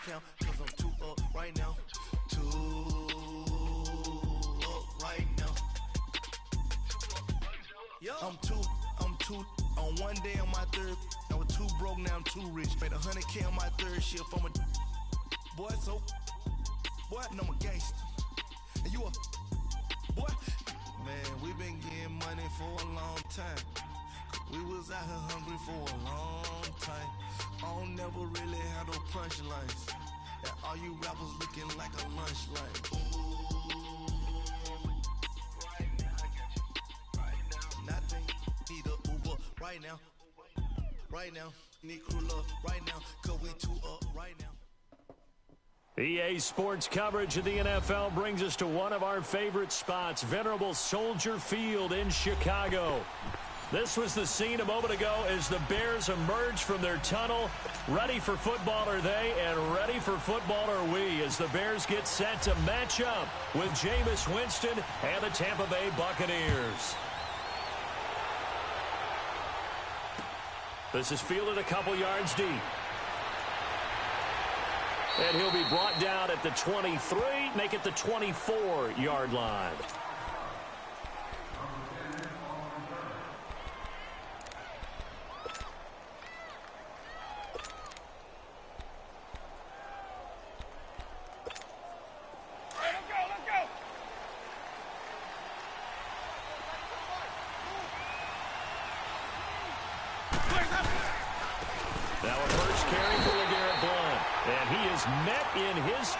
count, cause I'm 2 up right now. 2 up right now. I'm two on one day on my third. I was 2 broke, now I'm 2 rich. Made 100K on my third shift from a boy, so boy, and I'm a gangster. And you a boy? Man, we been getting money for a long time. We was out here hungry for a long time. I don't never really have no punchlines. And all you rappers looking like a lunch line. Right now, I got you. Right now, nothing. Need a Uber right now. Right now, need crew love right now. Cause we 2 up right now. EA Sports coverage of the NFL brings us to one of our favorite spots, venerable Soldier Field in Chicago. This was the scene a moment ago as the Bears emerged from their tunnel. Ready for football are they, and ready for football are we, as the Bears get set to match up with Jameis Winston and the Tampa Bay Buccaneers. This is fielded a couple yards deep. And he'll be brought down at the 23, make it the 24-yard line.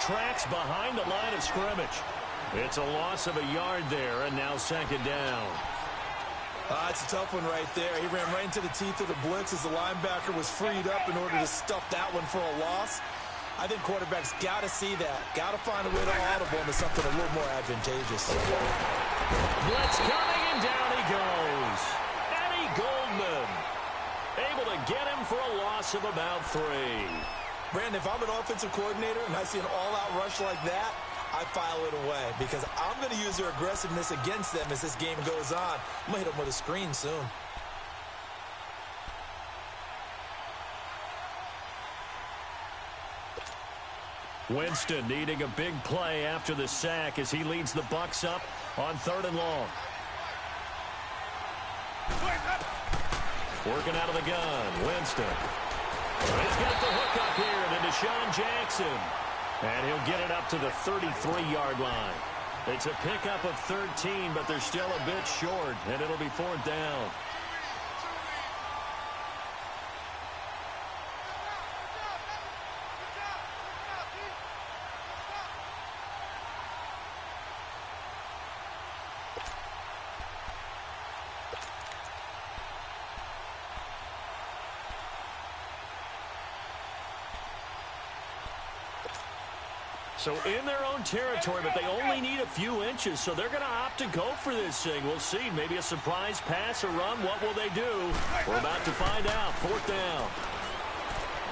Tracks behind the line of scrimmage. It's a loss of a yard there, and now 2nd down. It's a tough one right there. He ran right into the teeth of the blitz as the linebacker was freed up in order to stuff that one for a loss. I think quarterbacks got to see that. Got to find a way to audible into something a little more advantageous. Blitz coming, and down he goes. Eddie Goldman able to get him for a loss of about 3. Brandon, if I'm an offensive coordinator and I see an all-out rush like that, I file it away because I'm going to use their aggressiveness against them as this game goes on. I'm going to hit them with a screen soon. Winston needing a big play after the sack as he leads the Bucs up on 3rd and long. Working out of the gun, Winston. He's got the hook up here to Deshaun Jackson. And he'll get it up to the 33-yard line. It's a pickup of 13, but they're still a bit short, and it'll be 4th down. So in their own territory, but they only need a few inches, so they're going to opt to go for this thing. We'll see. Maybe a surprise pass or run. What will they do? We're about to find out. 4th down.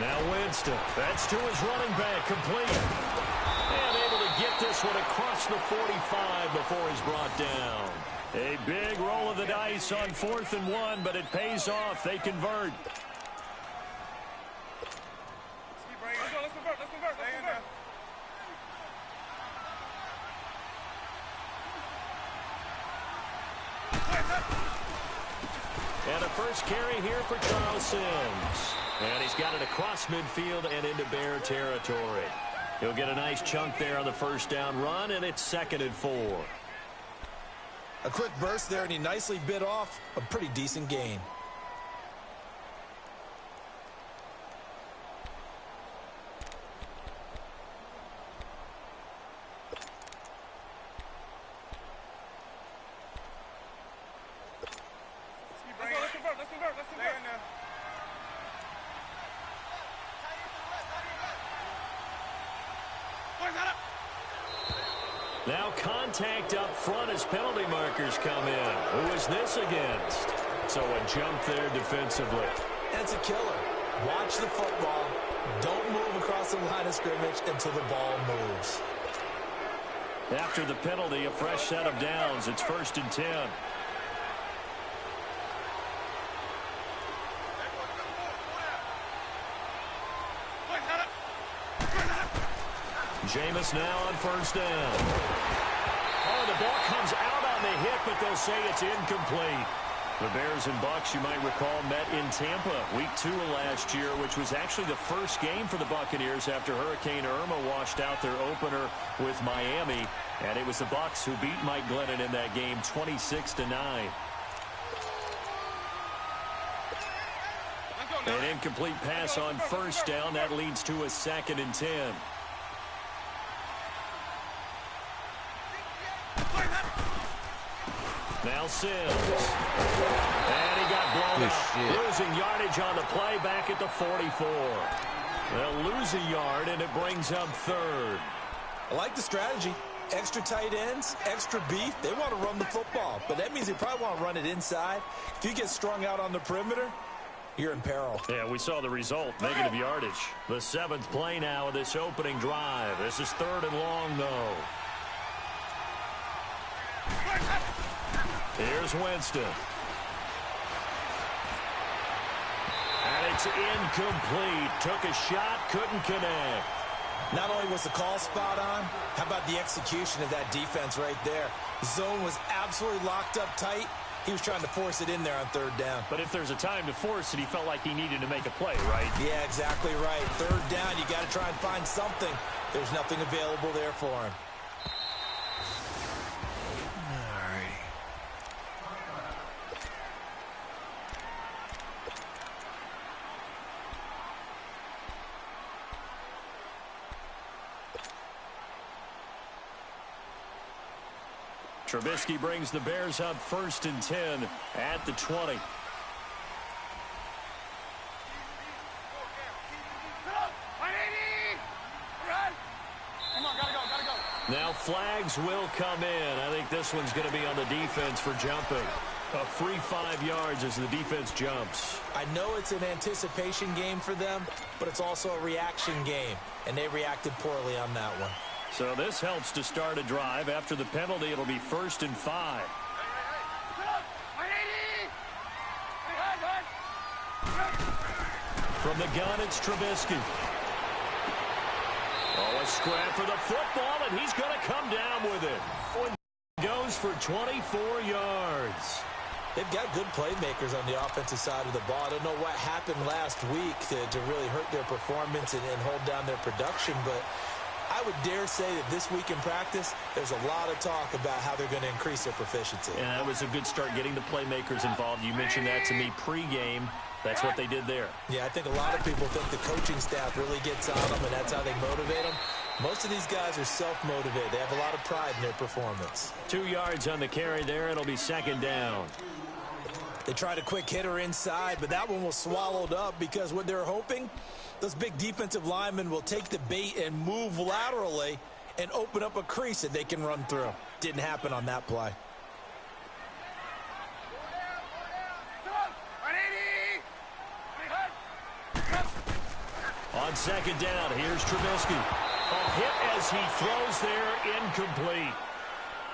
Now Winston. That's to his running back. Complete. And able to get this one across the 45 before he's brought down. A big roll of the dice on 4th and 1, but it pays off. They convert. Let's convert. And a first carry here for Charles Sims. And he's got it across midfield and into Bear territory. He'll get a nice chunk there on the 1st down run, and it's 2nd and 4. A quick burst there, and he nicely bit off a pretty decent gain. Now contact up front as penalty markers come in. Who is this against? So a jump there defensively. That's a killer. Watch the football. Don't move across the line of scrimmage until the ball moves. After the penalty, a fresh set of downs. It's 1st and 10. Jameis now on first down. Oh, the ball comes out on the hit, but they'll say it's incomplete. The Bears and Bucs, you might recall, met in Tampa week 2 of last year, which was actually the first game for the Buccaneers after Hurricane Irma washed out their opener with Miami. And it was the Bucs who beat Mike Glennon in that game 26-9. An incomplete pass on first down. That leads to a 2nd and 10. Now Sims. And he got blown out. Losing yardage on the play back at the 44. They'll lose a yard, and it brings up 3rd. I like the strategy. Extra tight ends, extra beef. They want to run the football, but that means they probably want to run it inside. If you get strung out on the perimeter, you're in peril. Yeah, we saw the result, negative yardage. The 7th play now of this opening drive. This is 3rd and long, though. Here's Winston. And it's incomplete. Took a shot, couldn't connect. Not only was the call spot on, how about the execution of that defense right there? The zone was absolutely locked up tight. He was trying to force it in there on 3rd down. But if there's a time to force it, he felt like he needed to make a play, right? Yeah, exactly right. 3rd down, you got to try and find something. There's nothing available there for him. Trubisky brings the Bears up 1st and 10 at the 20. Now flags will come in. I think this one's going to be on the defense for jumping. A free 5 yards as the defense jumps. I know it's an anticipation game for them, but it's also a reaction game, and they reacted poorly on that one. So this helps to start a drive. After the penalty, it'll be 1st and 5. From the gun, it's Trubisky. Oh, a scrap for the football, and he's going to come down with it. Goes for 24 yards. They've got good playmakers on the offensive side of the ball. I don't know what happened last week to really hurt their performance and hold down their production, but I would dare say that this week in practice, there's a lot of talk about how they're going to increase their proficiency. And that was a good start getting the playmakers involved. You mentioned that to me pregame. That's what they did there. Yeah, I think a lot of people think the coaching staff really gets on them, and that's how they motivate them. Most of these guys are self-motivated. They have a lot of pride in their performance. 2 yards on the carry there. It'll be 2nd down. They tried a quick hitter inside, but that one was swallowed up because what they're hoping, those big defensive linemen will take the bait and move laterally and open up a crease that they can run through. Didn't happen on that play. On 2nd down, here's Trubisky. A hit as he throws there, incomplete.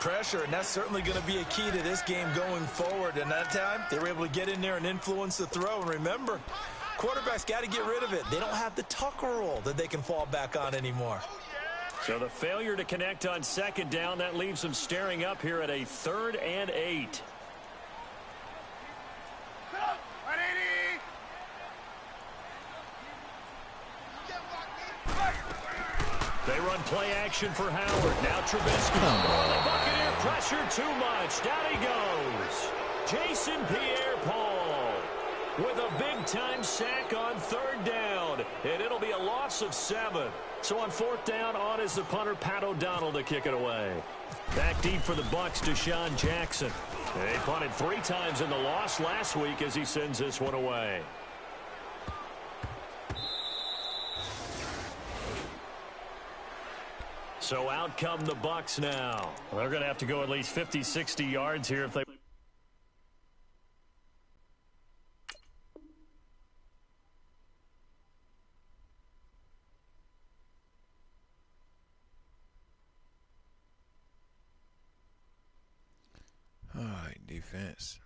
Pressure, and that's certainly going to be a key to this game going forward. And that time, they were able to get in there and influence the throw. And remember, quarterbacks got to get rid of it. They don't have the Tucker rule that they can fall back on anymore. So the failure to connect on 2nd down, that leaves them staring up here at a 3rd and 8. They run play action for Howard. Now Trubisky. The Buccaneer pressure too much. Down he goes. Jason Pierre-Paul with a big-time sack on 3rd down. And it'll be a loss of 7. So on 4th down, on is the punter, Pat O'Donnell, to kick it away. Back deep for the Bucs, Deshaun Jackson. They punted 3 times in the loss last week as he sends this one away. So out come the Bucs now. They're going to have to go at least 50, 60 yards here if they... All right, defense.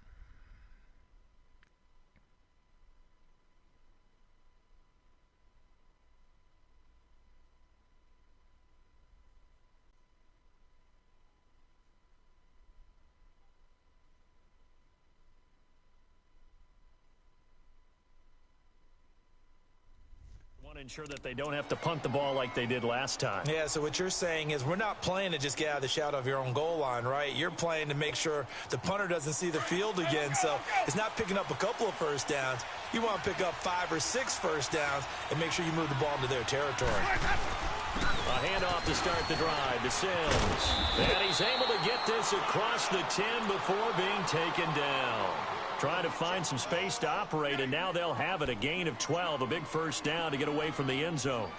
want to ensure that they don't have to punt the ball like they did last time. Yeah, so what you're saying is we're not playing to just get out of the shadow of your own goal line, right? You're playing to make sure the punter doesn't see the field again. So it's not picking up a couple of first downs. You want to pick up 5 or 6 first downs and make sure you move the ball into their territory. A handoff to start the drive to Sims. And he's able to get this across the 10 before being taken down. Trying to find some space to operate, and now they'll have it. A gain of 12, a big first down to get away from the end zone.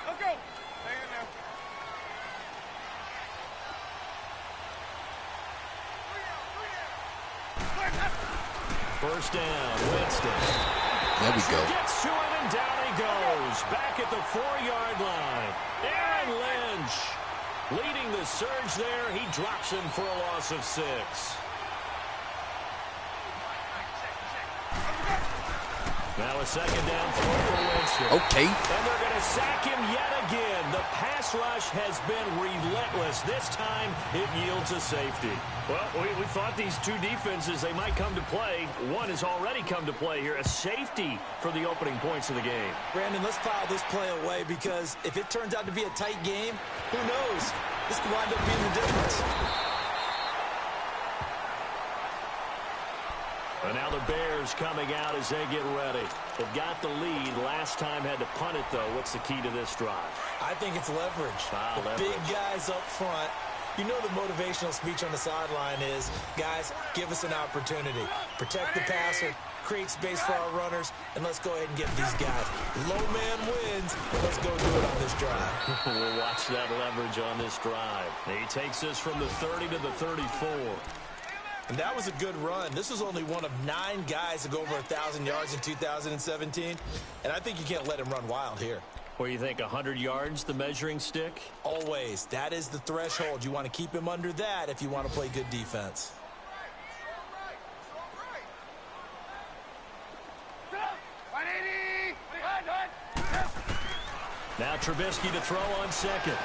Let's go. Hang in there. First down, Winston. There we go. Gets to it, and down he goes. Back at the 4-yard line. Aaron Lynch leading the surge there. He drops him for a loss of 6. Now a second down throw for Winston. Okay. And they're going to sack him yet again. The pass rush has been relentless. This time it yields a safety. Well, we thought these two defenses, they might come to play. One has already come to play here. A safety for the opening points of the game. Brandon, let's file this play away because if it turns out to be a tight game, who knows? This could wind up being the difference. And now the Bears coming out as they get ready. They've got the lead. Last time had to punt it, though. What's the key to this drive? I think it's leverage. Leverage. Big guys up front. You know the motivational speech on the sideline is, guys, give us an opportunity. Protect the passer, create space for our runners, and let's go ahead and get these guys. Low man wins, but let's go do it on this drive. We'll watch that leverage on this drive. He takes us from the 30 to the 34. And that was a good run. This was only one of 9 guys to go over 1,000 yards in 2017. And I think you can't let him run wild here. What do you think, 100 yards, the measuring stick? Always. That is the threshold. You want to keep him under that if you want to play good defense. Now Trubisky to throw on second.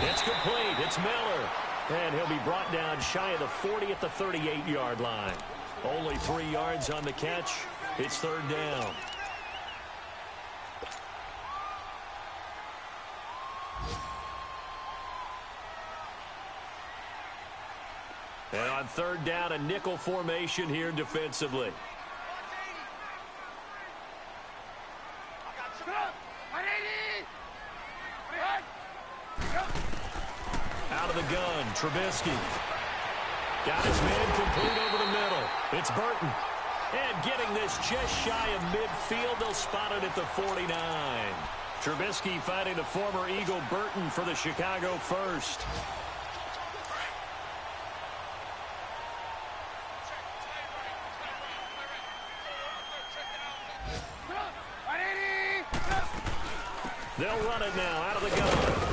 It's complete. It's Miller. And he'll be brought down shy of the 40 at the 38-yard line. Only 3 yards on the catch. It's third down. And on third down, a nickel formation here defensively. Out of the gun, Trubisky. Got his man complete over the middle. It's Burton. And getting this just shy of midfield, they'll spot it at the 49. Trubisky finding the former Eagle Burton for the Chicago first. They'll run it now out of the gun.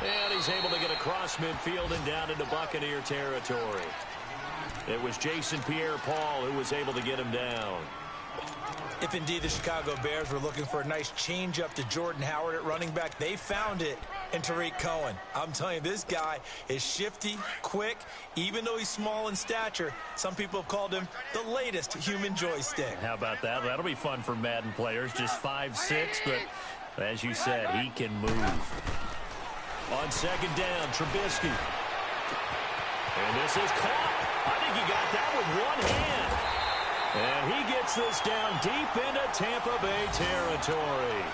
And he's able to get across midfield and down into Buccaneer territory. It was Jason Pierre-Paul who was able to get him down. If indeed the Chicago Bears were looking for a nice change-up to Jordan Howard at running back, they found it in Tariq Cohen. I'm telling you, this guy is shifty, quick. Even though he's small in stature, some people have called him the latest human joystick. How about that? That'll be fun for Madden players. Just 5'6", but as you said, he can move. On second down, Trubisky. And this is caught. I think he got that with one hand. And he gets this down deep into Tampa Bay territory.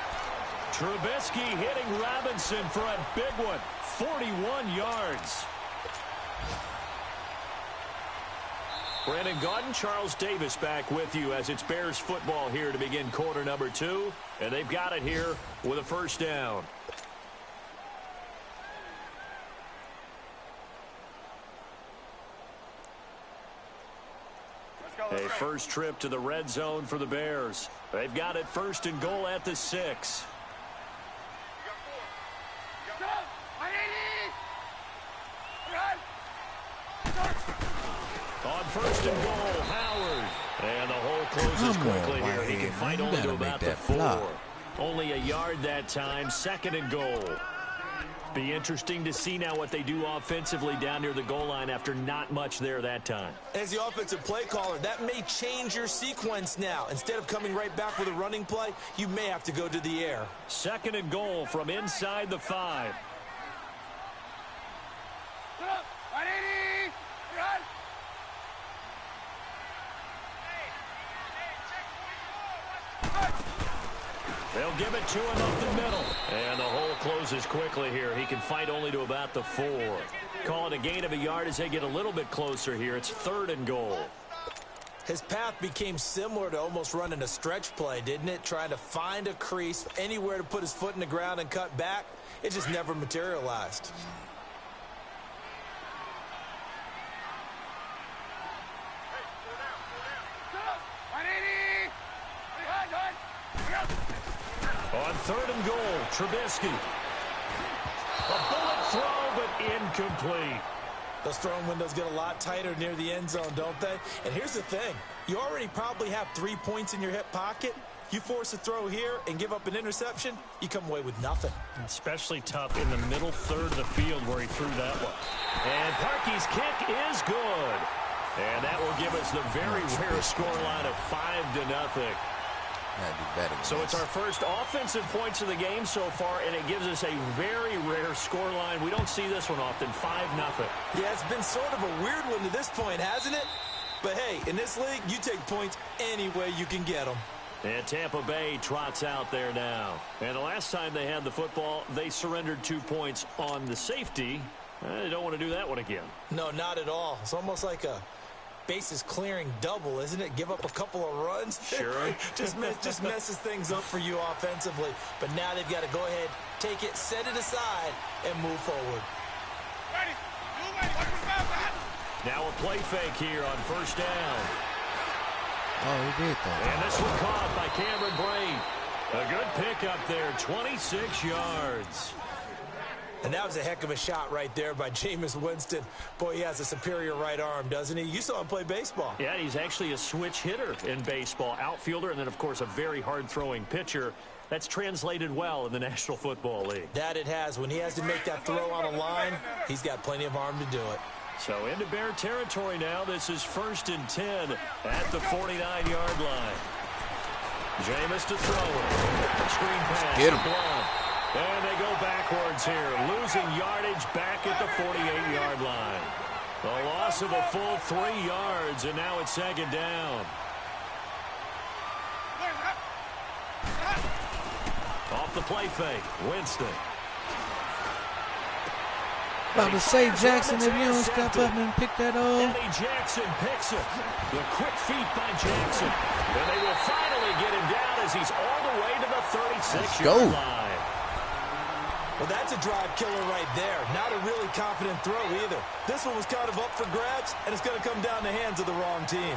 Trubisky hitting Robinson for a big one, 41 yards. Brandon Gaudin, Charles Davis back with you as it's Bears football here to begin quarter number 2. And they've got it here with a first down. A first trip to the red zone for the Bears. They've got it first and goal at the 6. On first and goal, Howard. And the hole closes quickly here. He can fight only to about the 4. Only a yard that time, second and goal. Be interesting to see now what they do offensively down near the goal line after not much there that time. As the offensive play caller, that may change your sequence now. Instead of coming right back with a running play, you may have to go to the air. 2nd and goal from inside the 5. They'll give it to him up the middle. And the hole closes quickly here. He can fight only to about the 4. Call it a gain of a yard as they get a little bit closer here. It's 3rd and goal. His path became similar to almost running a stretch play, didn't it? Trying to find a crease, anywhere to put his foot in the ground and cut back. It just never materialized. On 3rd and goal, Trubisky. A bullet throw, but incomplete. Those throwing windows get a lot tighter near the end zone, don't they? And here's the thing. You already probably have 3 points in your hip pocket. You force a throw here and give up an interception, you come away with nothing. Especially tough in the middle third of the field where he threw that one. And Parkey's kick is good. And that will give us the very rare scoreline of 5-0. So it's our first offensive points of the game so far, and it gives us a very rare scoreline. We don't see this one often, 5-0. Yeah, it's been sort of a weird one to this point, hasn't it? But hey, in this league, you take points any way you can get them. And Tampa Bay trots out there now. And the last time they had the football, they surrendered 2 points on the safety. They don't want to do that one again. No, not at all. It's almost like a bases clearing double, isn't it? Give up a couple of runs. Sure. just messes things up for you offensively. But now they've got to go ahead, take it, set it aside, and move forward. Now a play fake here on 1st down. Oh, he did that. And this one caught by Cameron Brain. A good pickup there, 26 yards. And that was a heck of a shot right there by Jameis Winston. Boy, he has a superior right arm, doesn't he? You saw him play baseball. Yeah, he's actually a switch hitter in baseball. Outfielder, and then, of course, a very hard-throwing pitcher. That's translated well in the National Football League. That it has. When he has to make that throw on a line, he's got plenty of arm to do it. So into Bear territory now. This is 1st and 10 at the 49-yard line. Jameis to throw it. Screen pass. Get him. Blunt. And they go backwards here, losing yardage back at the 48-yard line. A loss of a full 3 yards, and now it's 2nd down. Off the play fake, Winston. About to say, Jackson, if you don't step up and pick that up. Eddie Jackson picks it. The quick feet by Jackson. And they will finally get him down as he's all the way to the 36-yard line. Well, that's a drive killer right there. Not a really confident throw either. This one was kind of up for grabs, and it's going to come down the hands of the wrong team.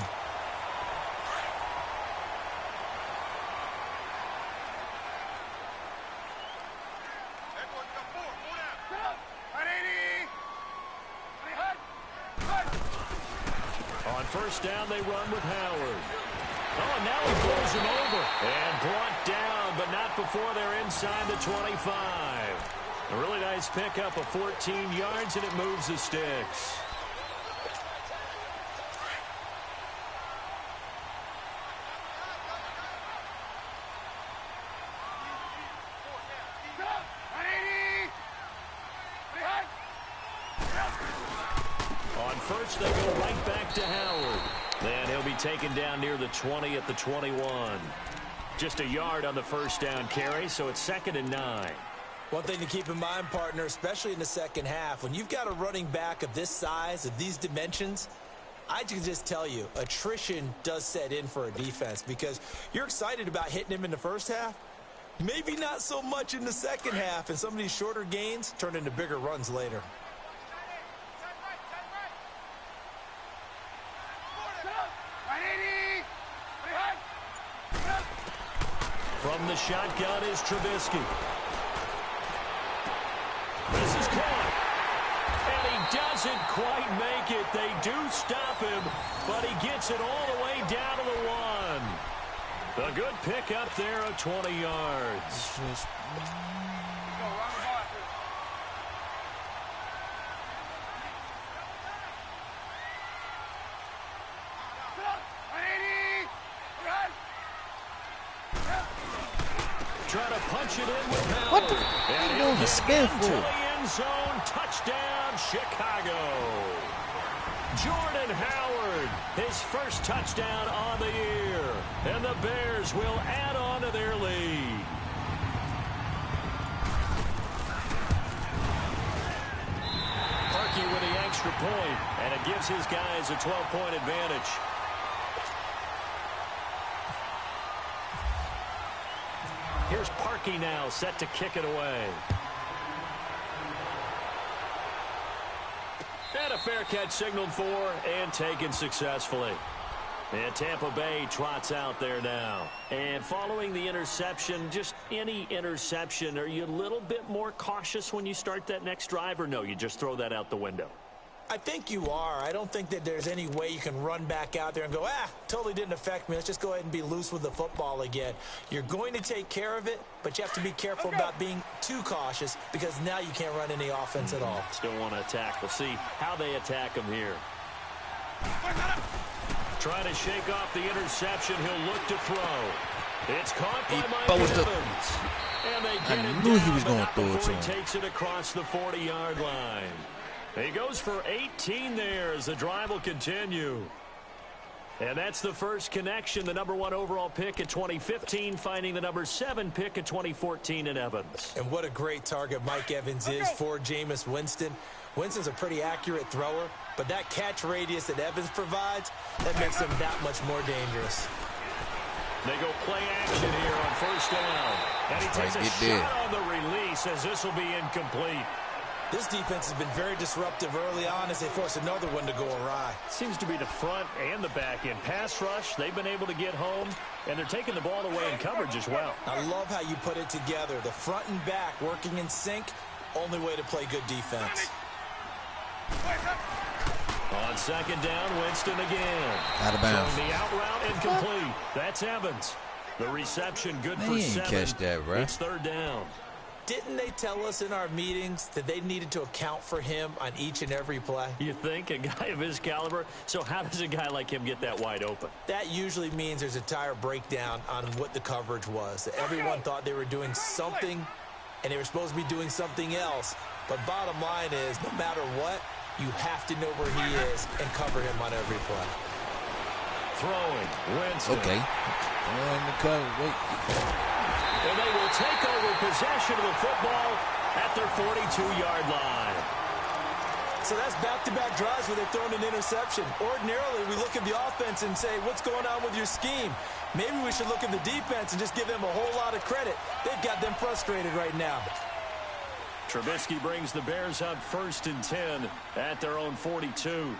On 1st down, they run with Howard. Oh, and now he pulls him over. And brought down, but not before they're inside the 25. A really nice pickup of 14 yards, and it moves the sticks. On 1st, they go right back to Howard. Then he'll be taken down near the 20 at the 21. Just a yard on the 1st down carry, so it's 2nd and 9. One thing to keep in mind, partner, especially in the second half, when you've got a running back of this size, of these dimensions, I can just tell you, attrition does set in for a defense because you're excited about hitting him in the first half. Maybe not so much in the second half, and some of these shorter gains turn into bigger runs later. From the shotgun is Trubisky. This is caught. And he doesn't quite make it. They do stop him, but he gets it all the way down to the 1. A good pickup there of 20 yards. trying to punch it in with Howard. What the? And He's doing a spin to for? the end zone. Touchdown, Chicago. Jordan Howard, his first touchdown on the year. And the Bears will add on to their lead. Parkey with the extra point, and it gives his guys a 12-point advantage. Here's Parkey now, set to kick it away. And a fair catch signaled for and taken successfully. And Tampa Bay trots out there now. And following the interception, just any interception, are you a little bit more cautious when you start that next drive, or no, you just throw that out the window? I think you are. I don't think that there's any way you can run back out there and go, totally didn't affect me. Let's just go ahead and be loose with the football again. You're going to take care of it, but you have to be careful about being too cautious because now you can't run any offense at all. Still want to attack. We'll see how they attack him here. Trying to shake off the interception. He'll look to throw. It's caught by Mike Evans. And they get I it knew down, he was but going not to throw it before to he him. takes it across the 40-yard line. He goes for 18 there as the drive will continue. And that's the first connection, the #1 overall pick at 2015, finding the #7 pick at 2014 in Evans. And what a great target Mike Evans is for Jameis Winston. Winston's a pretty accurate thrower, but that catch radius that Evans provides, that makes him that much more dangerous. They go play action here on first down. And he takes a shot on the release as this will be incomplete. This defense has been very disruptive early on as they force another one to go awry. Seems to be the front and the back end. Pass rush, they've been able to get home, and they're taking the ball away in coverage as well. I love how you put it together. The front and back working in sync, only way to play good defense. On second down, Winston again. Out of bounds. Throwing the out route incomplete. That's Evans. The reception good for He ain't 7. catch that, bro. It's third down. Didn't they tell us in our meetings that they needed to account for him on each and every play? You think, a guy of his caliber? So how does a guy like him get that wide open? That usually means there's a tire breakdown on what the coverage was. That everyone thought they were doing something, and they were supposed to be doing something else. But bottom line is, no matter what, you have to know where he is and cover him on every play. Throwing, Winston. Okay. In the cover, wait. And they will take over possession of the football at their 42-yard line. So that's back-to-back drives where they've thrown an interception. Ordinarily, we look at the offense and say, what's going on with your scheme? Maybe we should look at the defense and just give them a whole lot of credit. They've got them frustrated right now. Trubisky brings the Bears up 1st and 10 at their own 42.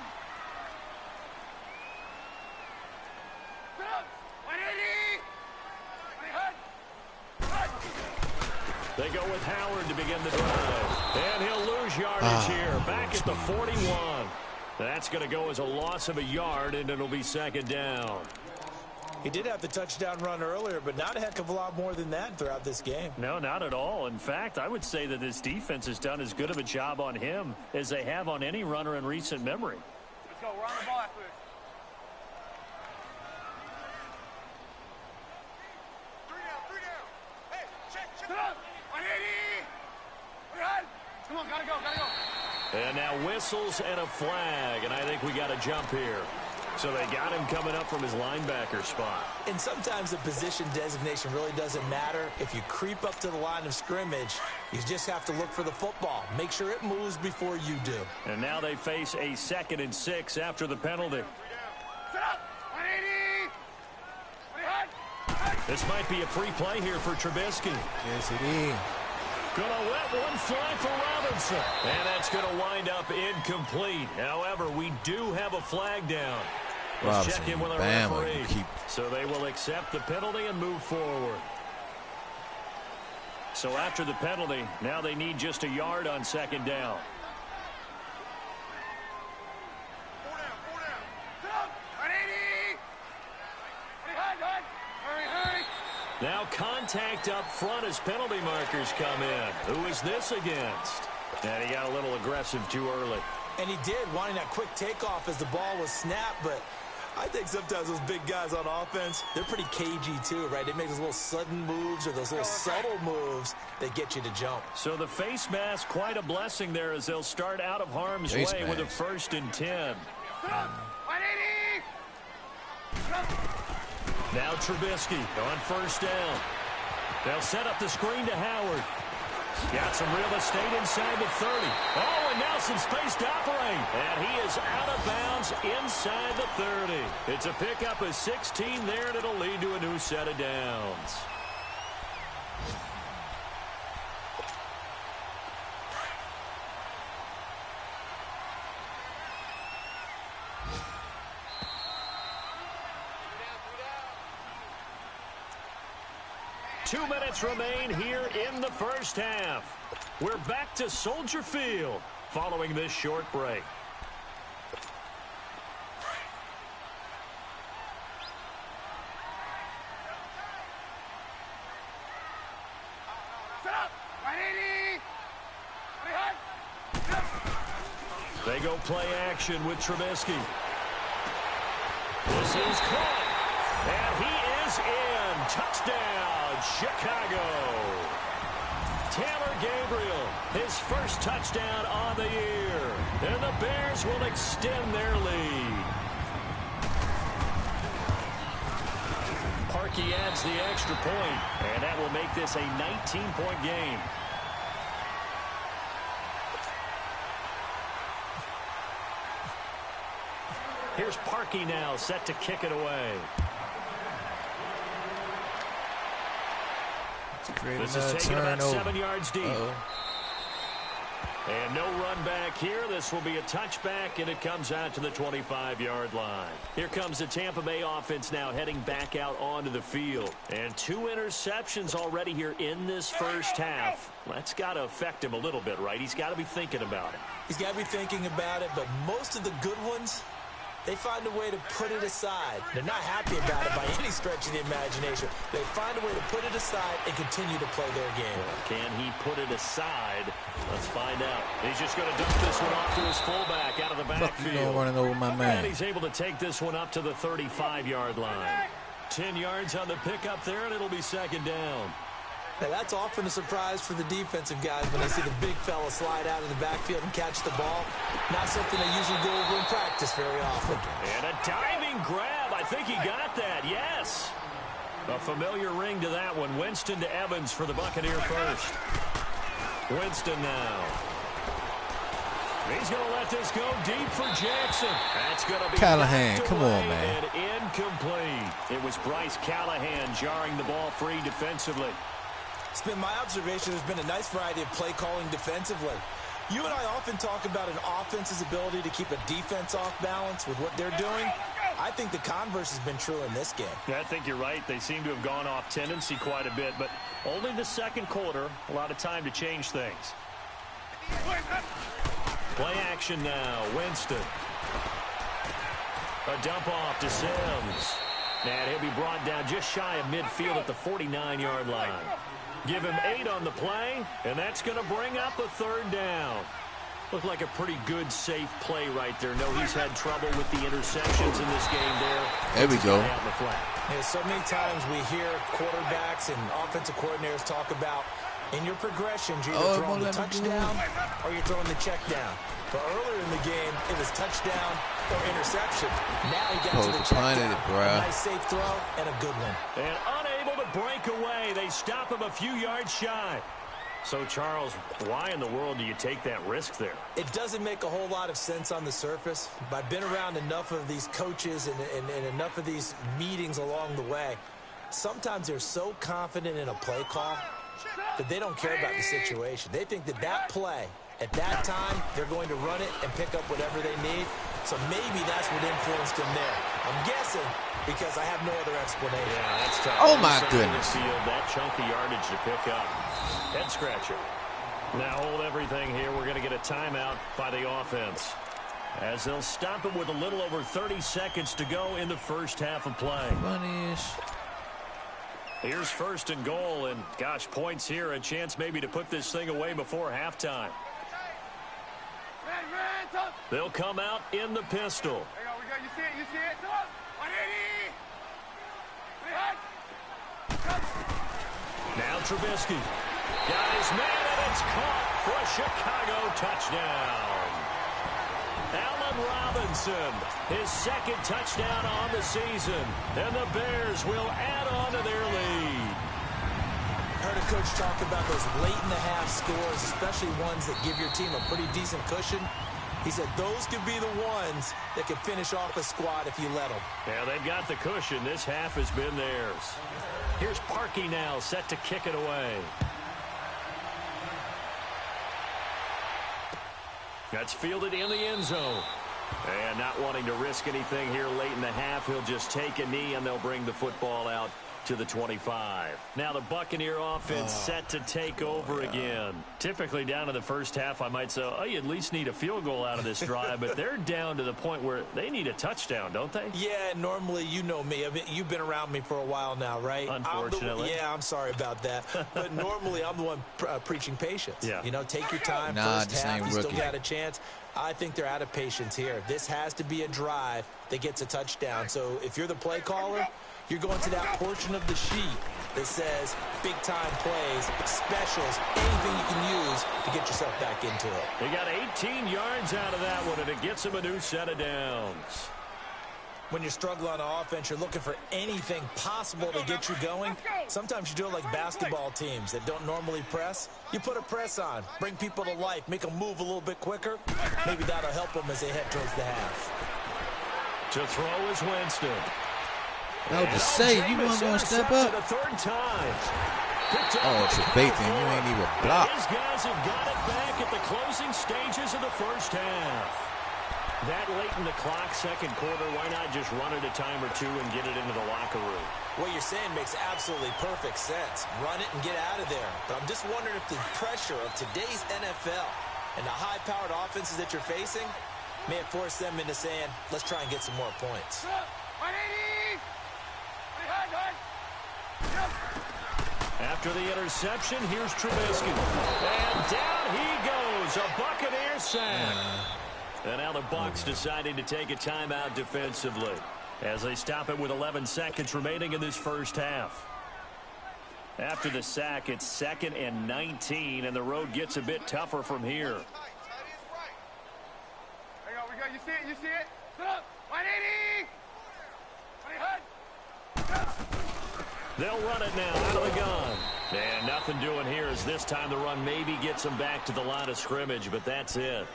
They go with Howard to begin the drive. And he'll lose yardage here. Back at the 41. That's going to go as a loss of a yard, and it'll be second down. He did have the touchdown run earlier, but not a heck of a lot more than that throughout this game. No, not at all. In fact, I would say that this defense has done as good of a job on him as they have on any runner in recent memory. Let's go. We're on the ball after this. 3 down. Hey, check. Sit up. 180. Come on, gotta go. And now whistles and a flag, and I think we got a jump here. So they got him coming up from his linebacker spot. And sometimes the position designation really doesn't matter. If you creep up to the line of scrimmage, you just have to look for the football. Make sure it moves before you do. And now they face a 2nd and 6 after the penalty. Sit up. 180. This might be a free play here for Trubisky. Yes, it is. Gonna let one fly for Robinson. And that's gonna wind up incomplete. However, we do have a flag down. Let's check in with our referee. So they will accept the penalty and move forward. So after the penalty, now they need just a yard on second down. 4 down. Sit up. 180. Hurry. Now contact up front as penalty markers come in. Who is this against? And he got a little aggressive too early. And he did, wanting that quick takeoff as the ball was snapped, but I think sometimes those big guys on offense, they're pretty cagey too, right? They make those little sudden moves or those little subtle moves that get you to jump. So the face mask, quite a blessing there as they'll start out of harm's way with a 1st and 10. Now Trubisky on 1st down. They'll set up the screen to Howard. Got some real estate inside the 30. Oh, and now some space to operate. And he is out of bounds inside the 30. It's a pickup of 16 there, and it'll lead to a new set of downs. Two minutes remain here in the first half. We're back to Soldier Field following this short break. They go play action with Trubisky. This is caught. And he is in. Touchdown, Chicago. Taylor Gabriel, his first touchdown on the year. And the Bears will extend their lead. Parkey adds the extra point, and that will make this a 19-point game. Here's Parkey now, set to kick it away. This is taken about 7 yards deep. And no run back here. This will be a touchback, and it comes out to the 25-yard line. Here comes the Tampa Bay offense now heading back out onto the field. And 2 interceptions already here in this first half. That's got to affect him a little bit, right? He's got to be thinking about it. He's got to be thinking about it, but most of the good ones, they find a way to put it aside. They're not happy about it by any stretch of the imagination. They find a way to put it aside and continue to play their game. Can he put it aside? Let's find out. He's just going to dump this one off to his fullback out of the backfield. Running over my man. And he's able to take this one up to the 35-yard line. 10 yards on the pickup there, and it'll be 2nd down. Now, that's often a surprise for the defensive guys when they see the big fella slide out of the backfield and catch the ball. Not something they usually go over in practice very often. And a diving grab. I think he got that. Yes. A familiar ring to that one. Winston to Evans for the Buccaneer first. Winston now. He's going to let this go deep for Jackson. That's going to be Callahan. Come on, man. And incomplete. It was Bryce Callahan jarring the ball free defensively. It's been my observation there's been a nice variety of play calling defensively. You and I often talk about an offense's ability to keep a defense off balance with what they're doing. I think the converse has been true in this game. Yeah, I think you're right. They seem to have gone off tendency quite a bit, but only the second quarter, a lot of time to change things. Play action now, Winston. A dump off to Sims. And he'll be brought down just shy of midfield at the 49-yard line. Give him 8 on the play, and that's going to bring up a 3rd down. Looked like a pretty good, safe play right there. No, he's had trouble with the interceptions in this game there. There we go. Yeah, so many times we hear quarterbacks and offensive coordinators talk about in your progressions, you're either throwing the touchdown or you're throwing the check down. But earlier in the game, it was touchdown or interception. Now he got to the check down. A nice safe throw and a good one. And unable to break away. They stop him a few yards shy. So, Charles, why in the world do you take that risk there? It doesn't make a whole lot of sense on the surface. But I've been around enough of these coaches and enough of these meetings along the way. Sometimes they're so confident in a play call that they don't care about the situation. They think that that play, at that time, they're going to run it and pick up whatever they need. So maybe that's what influenced him there. I'm guessing because I have no other explanation. Yeah, that's tough. Oh, my goodness. That chunky yardage to pick up. Head scratcher. Now hold everything here. We're going to get a timeout by the offense, as they'll stop it with a little over 30 seconds to go in the first half of play. Funny-ish. Here's 1st and goal, and gosh, points here, a chance maybe to put this thing away before halftime. They'll come out in the pistol. You see it? Now Trubisky. Got his man, and it's caught for a Chicago touchdown. Allen Robinson, his second touchdown on the season. And the Bears will add on to their lead. Heard a coach talk about those late-in-the-half scores, especially ones that give your team a pretty decent cushion. He said those could be the ones that could finish off a squad if you let them. Yeah, they've got the cushion. This half has been theirs. Here's Parkey now, set to kick it away. That's fielded in the end zone. And not wanting to risk anything here late in the half, he'll just take a knee, and they'll bring the football out to the 25. Now the Buccaneer offense set to take over again. Typically down to the first half, I might say, oh, you at least need a field goal out of this drive, but they're down to the point where they need a touchdown, don't they? Yeah, normally, you know me. I mean, you've been around me for a while now, right? Unfortunately. I'm sorry about that. But normally, I'm the one preaching patience. Yeah. You know, take your time. First half, you still got a chance. I think they're out of patience here. This has to be a drive that gets a touchdown. So if you're the play caller, you're going to that portion of the sheet that says big-time plays, specials, anything you can use to get yourself back into it. He got 18 yards out of that one, and it gets him a new set of downs. When you're struggling on offense, you're looking for anything possible to get you going. Sometimes you do it like basketball teams that don't normally press. You put a press on, bring people to life, make them move a little bit quicker. Maybe that'll help them as they head towards the half. To throw is Winston. I would just say, you weren't going to step up. The third time. Oh, it's a bait thing. You ain't even blocked. These guys have got it back at the closing stages of the first half. That late in the clock, second quarter, why not just run it a time or two and get it into the locker room? What you're saying makes absolutely perfect sense. Run it and get out of there. But I'm just wondering if the pressure of today's NFL and the high-powered offenses that you're facing may have forced them into saying, let's try and get some more points. After the interception, here's Trubisky. And down he goes, a Buccaneer sack. And now the Bucs deciding to take a timeout defensively as they stop it with 11 seconds remaining in this first half. After the sack, it's 2nd and 19, and the road gets a bit tougher from here. You see it? You see it? 180! They'll run it now out of the gun. And nothing doing here as this time the run maybe gets them back to the line of scrimmage, but that's it.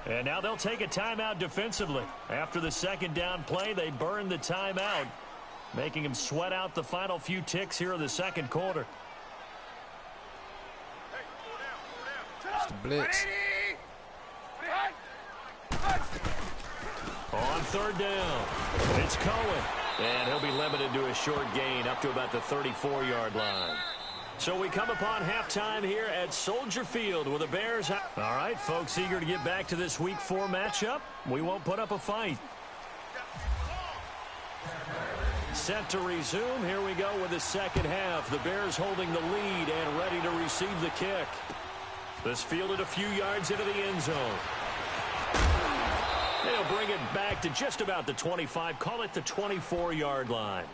And now they'll take a timeout defensively. After the second down play, they burn the timeout, making them sweat out the final few ticks here in the second quarter. It's the blitz. On third down, it's Cohen. And he'll be limited to a short gain up to about the 34-yard line. So we come upon halftime here at Soldier Field with the Bears. All right, folks, eager to get back to this Week 4 matchup. We won't put up a fight. Set to resume. Here we go with the second half. The Bears holding the lead and ready to receive the kick. This fielded a few yards into the end zone. They'll bring it back to just about the 25, call it the 24-yard line.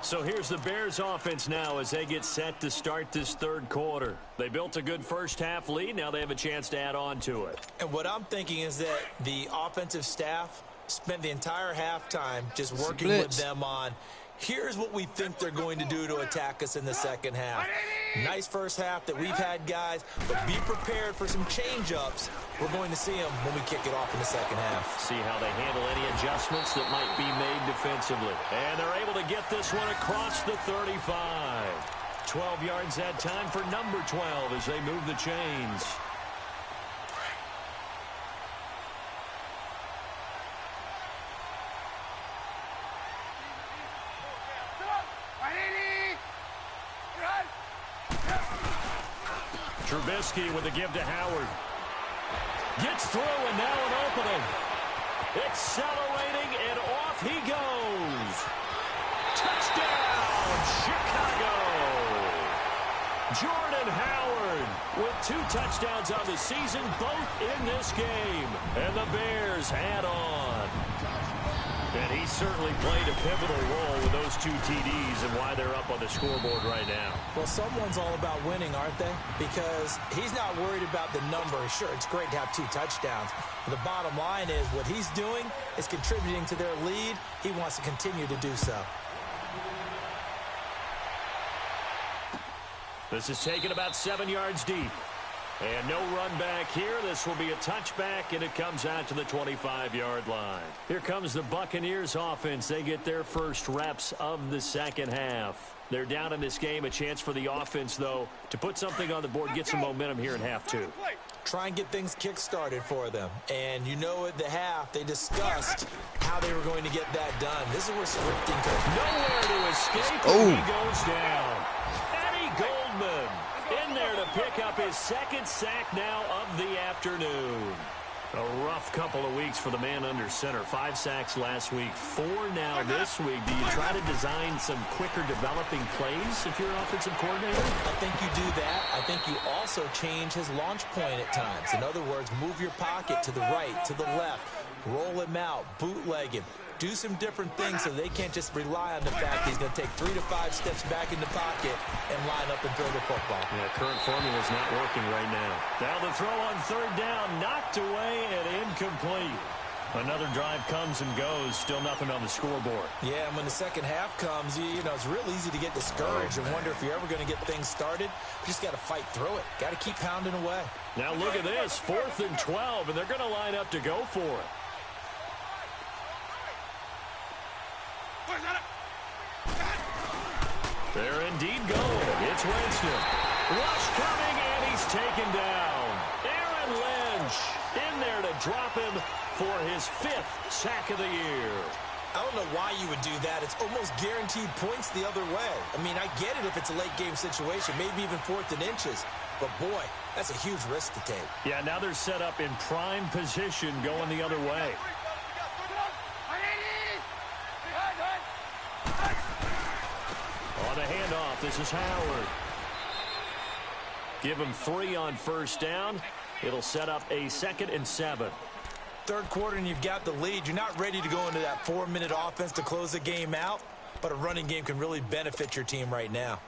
So here's the Bears offense now as they get set to start this third quarter. They built a good first half lead. Now they have a chance to add on to it. And what I'm thinking is that the offensive staff spent the entire halftime just working with them on, here's what we think they're going to do to attack us in the second half. Nice first half that we've had, guys, but be prepared for some change-ups. We're going to see them when we kick it off in the second half. See how they handle any adjustments that might be made defensively. And they're able to get this one across the 35. 12 yards that time for number 12 as they move the chains. Trubisky with the give to Howard. Gets through and now an opening. Accelerating and off he goes. Touchdown, Chicago. Jordan Howard with 2 touchdowns on the season, both in this game. And the Bears add on. And he certainly played a pivotal role with those 2 TDs and why they're up on the scoreboard right now. Well, someone's all about winning, aren't they? Because he's not worried about the number. Sure, it's great to have 2 touchdowns. But the bottom line is what he's doing is contributing to their lead. He wants to continue to do so. This is taken about 7 yards deep. And no run back here. This will be a touchback, and it comes out to the 25-yard line. Here comes the Buccaneers offense. They get their first reps of the second half. They're down in this game. A chance for the offense, though, to put something on the board, get some momentum here in half 2. Try and get things kick-started for them. And you know at the half, they discussed how they were going to get that done. This is where scripting comes. Nowhere to escape, and he goes down. Eddie Goldman in there to pick up his second sack now of the afternoon. A rough couple of weeks for the man under center. 5 sacks last week, 4 now this week. Do you try to design some quicker developing plays if you're an offensive coordinator? I think you do that. I think you also change his launch point at times. In other words, move your pocket to the right, to the left, roll him out, bootleg him. Do some different things so they can't just rely on the fact he's going to take 3 to 5 steps back in the pocket and line up and throw the football. Yeah, current formula is not working right now. Now the throw on 3rd down, knocked away and incomplete. Another drive comes and goes, still nothing on the scoreboard. Yeah, and when the second half comes, you know, it's real easy to get discouraged and wonder if you're ever going to get things started. You just got to fight through it. Got to keep pounding away. Now look at this, 4th and 12, and they're going to line up to go for it. They're indeed going. It's Winston. Rush coming, and he's taken down. Aaron Lynch in there to drop him for his 5th sack of the year. I don't know why you would do that. It's almost guaranteed points the other way. I mean, I get it if it's a late-game situation, maybe even 4th and inches. But, boy, that's a huge risk to take. Yeah, now they're set up in prime position going the other way. On the handoff, this is Howard. Give him 3 on 1st down. It'll set up a 2nd and 7. 3rd quarter and you've got the lead. You're not ready to go into that 4-minute offense to close the game out, but a running game can really benefit your team right now.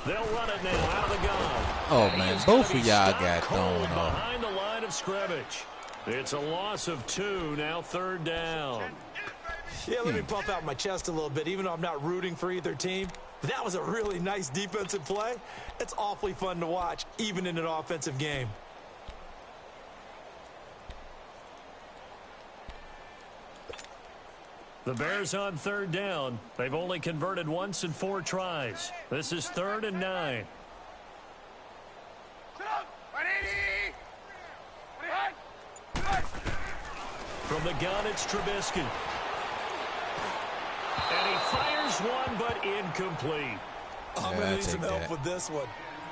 They'll run it now out of the gun. Oh, man, both of y'all got thrown off. Behind the line of scrimmage. It's a loss of 2, now 3rd down. Yeah, let me puff out my chest a little bit, even though I'm not rooting for either team. But that was a really nice defensive play. It's awfully fun to watch, even in an offensive game. The Bears on 3rd down. They've only converted once in 4 tries. This is 3rd and 9. From the gun, it's Trubisky. And he fires one, but incomplete. I'm going to need some help with this one.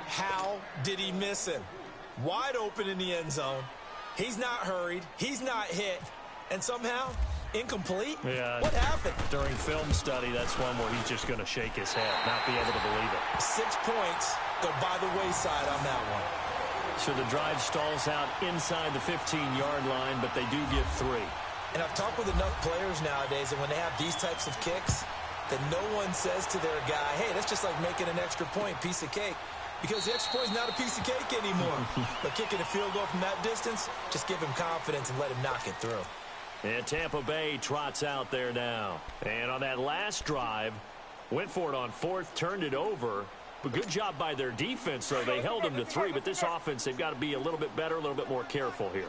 How did he miss him? Wide open in the end zone. He's not hurried. He's not hit. And somehow, incomplete? Yeah. What happened? During film study, that's one where he's just going to shake his head, not be able to believe it. 6 points go by the wayside on that one. So the drive stalls out inside the 15-yard line, but they do get 3. And I've talked with enough players nowadays that when they have these types of kicks, that no one says to their guy, hey, that's just like making an extra point, piece of cake. Because the extra point is not a piece of cake anymore. But kicking a field goal from that distance, just give him confidence and let him knock it through. And Tampa Bay trots out there now. And on that last drive, went for it on 4th, turned it over. But good job by their defense, though. They held them to 3, but this offense, they've got to be a little bit better, a little bit more careful here.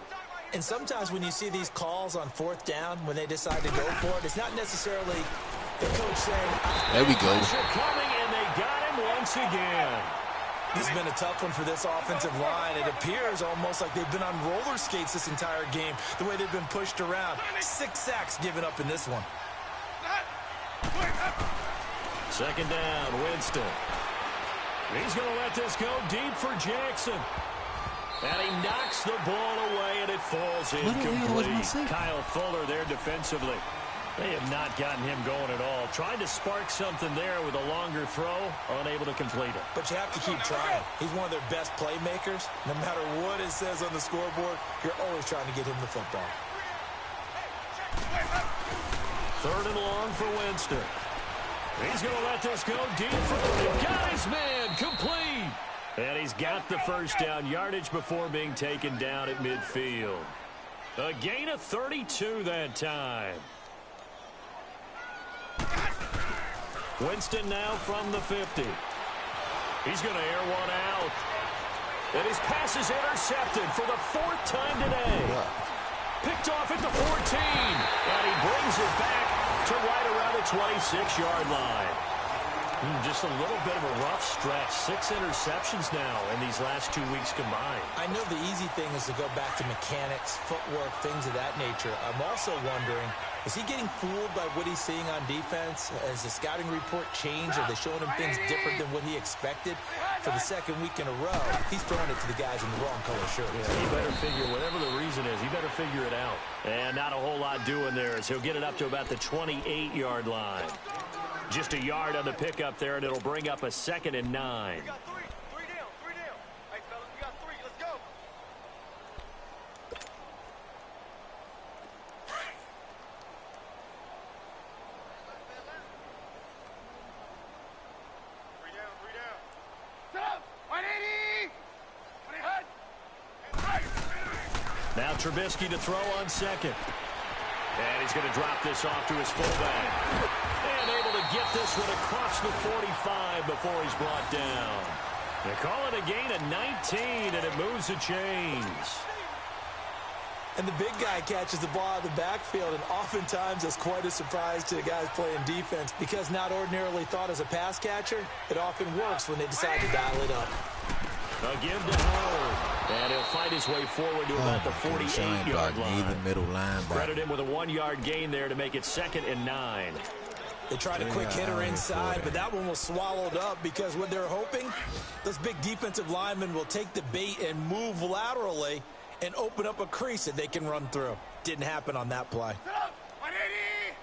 And sometimes when you see these calls on 4th down, when they decide to go for it, it's not necessarily the coach saying, there we go. Coming, and they got him once again. This has been a tough one for this offensive line. It appears almost like they've been on roller skates this entire game, the way they've been pushed around. 6 sacks given up in this one. 2nd down, Winston. He's going to let this go deep for Jackson. And he knocks the ball away, and it falls incomplete. Kyle Fuller there defensively. They have not gotten him going at all. Tried to spark something there with a longer throw, unable to complete it. But you have to keep trying. He's one of their best playmakers. No matter what it says on the scoreboard, you're always trying to get him the football. Third and long for Winston. He's going to let this go deep. Got his man, complete. And he's got the first down yardage before being taken down at midfield. A gain of 32 that time. Winston now from the 50. He's going to air one out. And his pass is intercepted for the fourth time today. Picked off at the 14. And he brings it back to right around the 26-yard line. Just a little bit of a rough stretch. 6 interceptions now in these last 2 weeks combined. I know the easy thing is to go back to mechanics, footwork, things of that nature. I'm also wondering, is he getting fooled by what he's seeing on defense? Has the scouting report changed? Are they showing him things different than what he expected? For the second week in a row, he's throwing it to the guys in the wrong color shirt. Yeah, he better figure, whatever the reason is, he better figure it out. And not a whole lot doing there as he'll get it up to about the 28-yard line. Just a yard on the pickup there, and it'll bring up a 2nd and 9. We got three. Three down. Hey, fellas, we got 3. Let's go. Three down. Set up. 180. 180. Now Trubisky to throw on second. And he's going to drop this off to his fullback. And able to get this one across the 45 before he's brought down. They call it a gain of 19, and it moves the chains. And the big guy catches the ball out of the backfield, and oftentimes it's quite a surprise to the guys playing defense because not ordinarily thought as a pass catcher, it often works when they decide to dial it up. A give to Howard, and he'll fight his way forward to about the 48-yard line. Middle line. Credit him with a 1-yard gain there to make it 2nd and 9. They tried a quick hitter inside, but that one was swallowed up because what they're hoping, those big defensive linemen will take the bait and move laterally and open up a crease that they can run through. Didn't happen on that play. 180.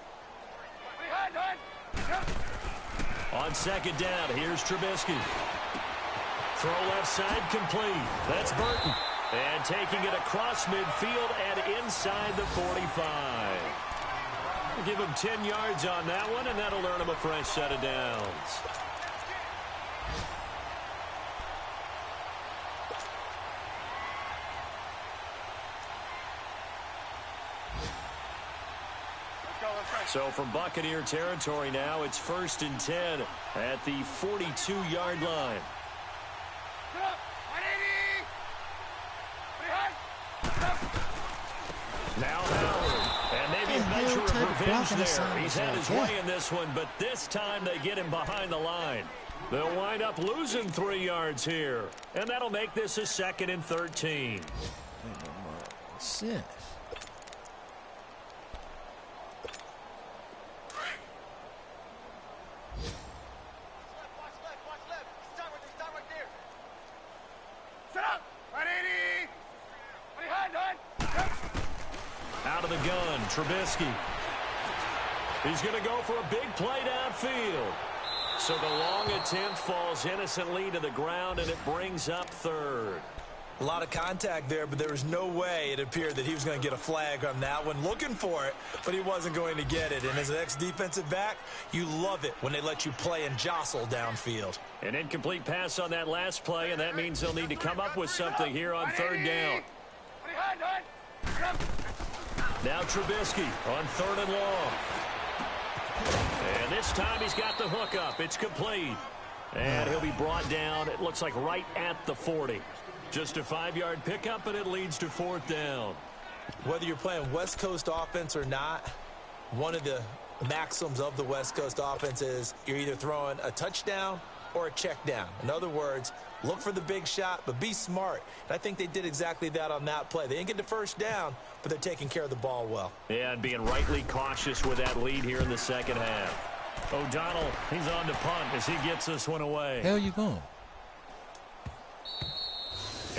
On 2nd down, here's Trubisky. Throw left side complete. That's Burton. And taking it across midfield and inside the 45. We'll give him 10 yards on that one, and that'll earn him a fresh set of downs. So from Buccaneer territory now, it's 1st and 10 at the 42-yard line. Now Howard, and maybe a measure of revenge there. He's had his way in this one, but this time they get him behind the line. They'll wind up losing 3 yards here, and that'll make this a 2nd and 13. Shit. Out of the gun, Trubisky. He's going to go for a big play downfield. So the long attempt falls innocently to the ground, and it brings up 3rd. A lot of contact there, but there was no way it appeared that he was going to get a flag on that one. Looking for it, but he wasn't going to get it. And as an ex-defensive back, you love it when they let you play and jostle downfield. An incomplete pass on that last play, and that means they'll need to come up with something here on 3rd down. Now Trubisky on 3rd and long. And this time he's got the hook up. It's complete. And he'll be brought down, it looks like right at the 40. Just a 5-yard pickup, and it leads to 4th down. Whether you're playing West Coast offense or not, one of the maxims of the West Coast offense is you're either throwing a touchdown or a check down. In other words, look for the big shot, but be smart. And I think they did exactly that on that play. They didn't get the first down, but they're taking care of the ball well. Yeah, and being rightly cautious with that lead here in the second half. O'Donnell, he's on to punt as he gets this one away. Hell you going?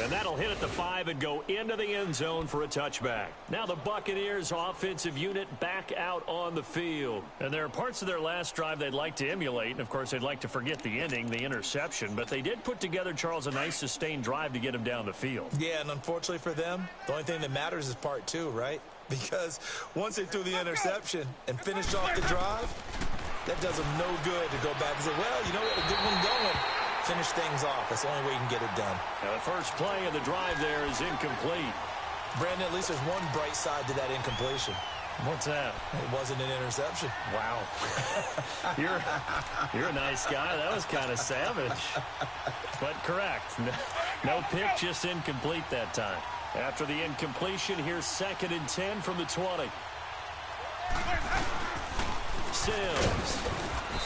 And that'll hit at the 5 and go into the end zone for a touchback. Now the Buccaneers offensive unit back out on the field. And there are parts of their last drive they'd like to emulate. And, of course, they'd like to forget the ending, the interception. But they did put together, Charles, a nice sustained drive to get him down the field. Yeah, and unfortunately for them, the only thing that matters is part 2, right? Because once they threw the interception and finished off the drive, that does them no good to go back and say, well, you know what, a good one going. Finish things off. That's the only way you can get it done. Now the first play of the drive there is incomplete. Brandon, at least there's one bright side to that incompletion. What's that? It wasn't an interception. Wow. You're a nice guy. That was kind of savage. But correct. No pick, just incomplete that time. After the incompletion, here's 2nd and 10 from the 20. Sims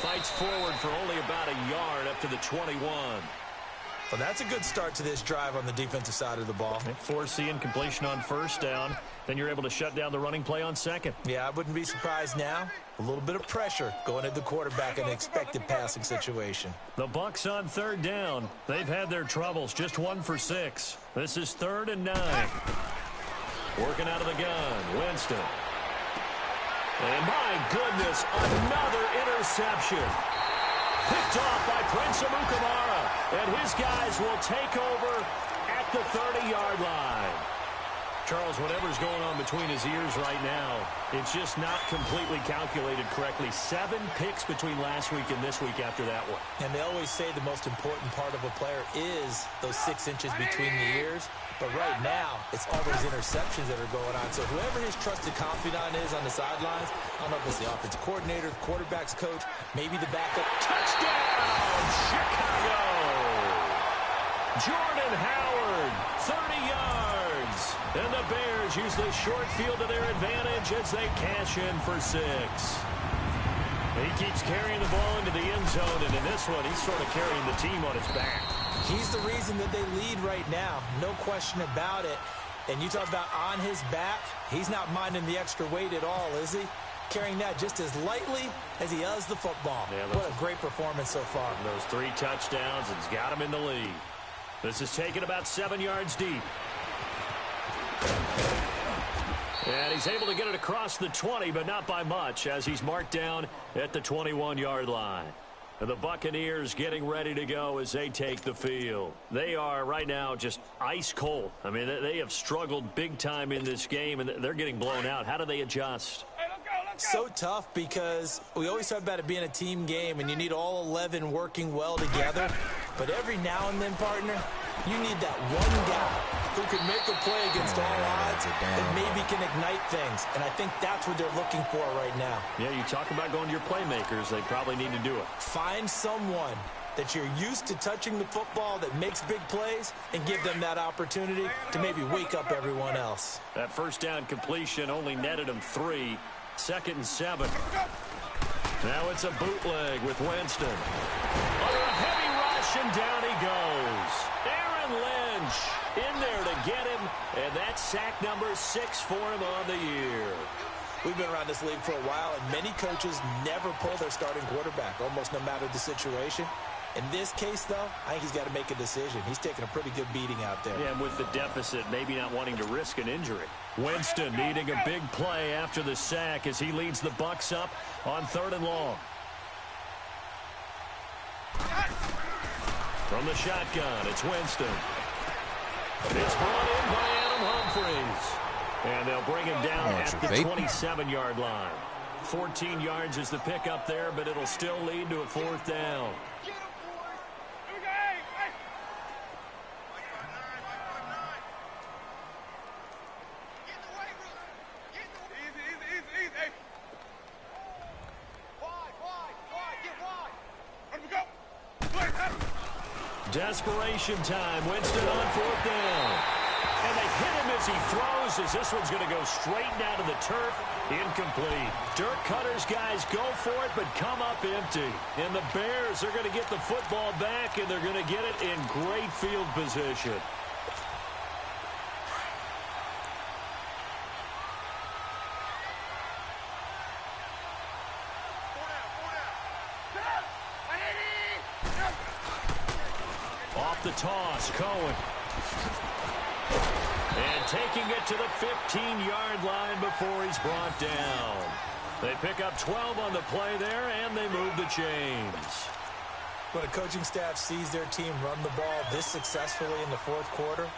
fights forward for only about a yard up to the 21. Well, that's a good start to this drive on the defensive side of the ball. They force the incompletion on first down. Then you're able to shut down the running play on second. Yeah, I wouldn't be surprised now. A little bit of pressure going at the quarterback in an expected passing situation. The Bucs on 3rd down. They've had their troubles. Just 1 for 6. This is 3rd and 9. Working out of the gun. Winston. And my goodness, another interception. Picked off by Prince Amukamara. And his guys will take over at the 30-yard line. Charles, whatever's going on between his ears right now, it's just not completely calculated correctly. 7 picks between last week and this week after that one. And they always say the most important part of a player is those 6 inches between the ears. But right now, it's all those interceptions that are going on. So whoever his trusted confidant is on the sidelines, I don't know if it's the offensive coordinator, the quarterback's coach, maybe the backup. Touchdown, Chicago! Jordan Howard, 30 yards. And the Bears use the short field to their advantage as they cash in for 6. He keeps carrying the ball into the end zone, and in this one, he's sort of carrying the team on his back. He's the reason that they lead right now, no question about it. And you talk about on his back, he's not minding the extra weight at all, is he? Carrying that just as lightly as he does the football. Yeah, what a great performance so far. Those 3 touchdowns, it's got him in the lead. This is taken about 7 yards deep. And he's able to get it across the 20, but not by much, as he's marked down at the 21-yard line. And the Buccaneers getting ready to go as they take the field. They are right now just ice cold. I mean, they have struggled big time in this game, and they're getting blown out. How do they adjust? So tough because we always talk about it being a team game, and you need all 11 working well together. But every now and then, partner, you need that one guy who can make a play against all odds that maybe can ignite things. And I think that's what they're looking for right now. Yeah, you talk about going to your playmakers. They probably need to do it. Find someone that you're used to touching the football that makes big plays and give them that opportunity to maybe wake up everyone else. That first down completion only netted them 3. 2nd and 7. Now it's a bootleg with Winston. Under a heavy rush, and down he goes. Aaron Lynch in there to get him, and that's sack number 6 for him on the year. We've been around this league for a while, and many coaches never pull their starting quarterback, almost no matter the situation. In this case, though, I think he's got to make a decision. He's taking a pretty good beating out there. Yeah, and with the deficit, maybe not wanting to risk an injury. Winston needing a big play after the sack as he leads the Bucs up on 3rd and long. From the shotgun, it's Winston. It's brought in by Adam Humphries. And they'll bring him down at the 27-yard line. 14 yards is the pickup there, but it'll still lead to a 4th down. Desperation time. Winston on 4th down. And they hit him as he throws, as this one's going to go straight down to the turf. Incomplete. Dirk Cutter's guys go for it, but come up empty. And the Bears are going to get the football back, and they're going to get it in great field position. Off the toss, Cohen. And taking it to the 15-yard line before he's brought down. They pick up 12 on the play there, and they move the chains. When a coaching staff sees their team run the ball this successfully in the fourth quarter,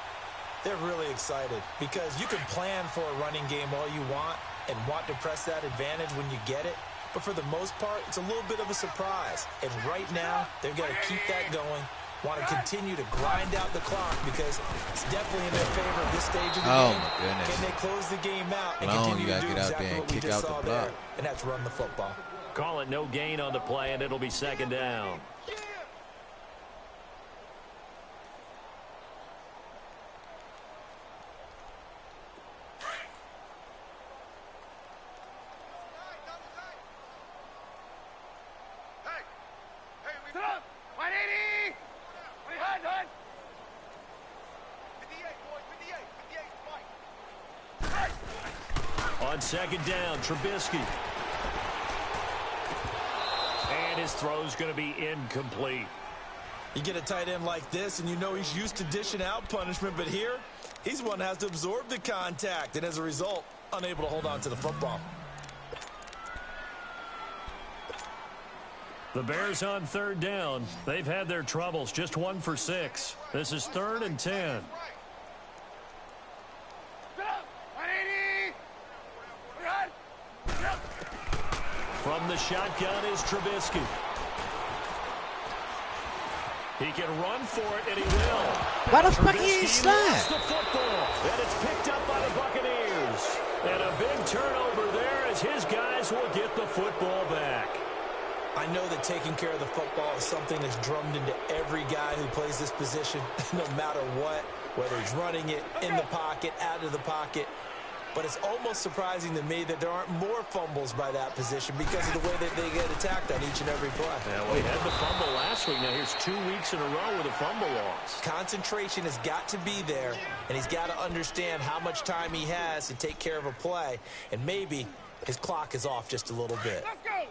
they're really excited because you can plan for a running game all you want and want to press that advantage when you get it. But for the most part, it's a little bit of a surprise. And right now, they've got to keep that going, want to continue to grind out the clock because it's definitely in their favor at this stage of the game. My goodness. Can they close the game out and Long, continue to do get out exactly there and what we kick just out saw the block. there, and that's run the football. Call it no gain on the play, and it'll be second down. On second down, Trubisky. And his throw's going to be incomplete. You get a tight end like this, and you know he's used to dishing out punishment, but here, he's one that has to absorb the contact, and as a result, unable to hold on to the football. The Bears on third down. They've had their troubles, just 1 for 6. This is 3rd and 10. From the shotgun is Trubisky. He can run for it, and he will. Why the fuck he ain't Trubisky slide? lost the football, and it's picked up by the Buccaneers. And a big turnover there as his guys will get the football back. I know that taking care of the football is something that's drummed into every guy who plays this position, no matter what, whether he's running it, in the pocket, out of the pocket. But it's almost surprising to me that there aren't more fumbles by that position because of the way that they get attacked on each and every play. Yeah, well, he had the fumble last week. Now here's 2 weeks in a row with a fumble loss. Concentration has got to be there, and he's got to understand how much time he has to take care of a play, and maybe his clock is off just a little bit. Let's go.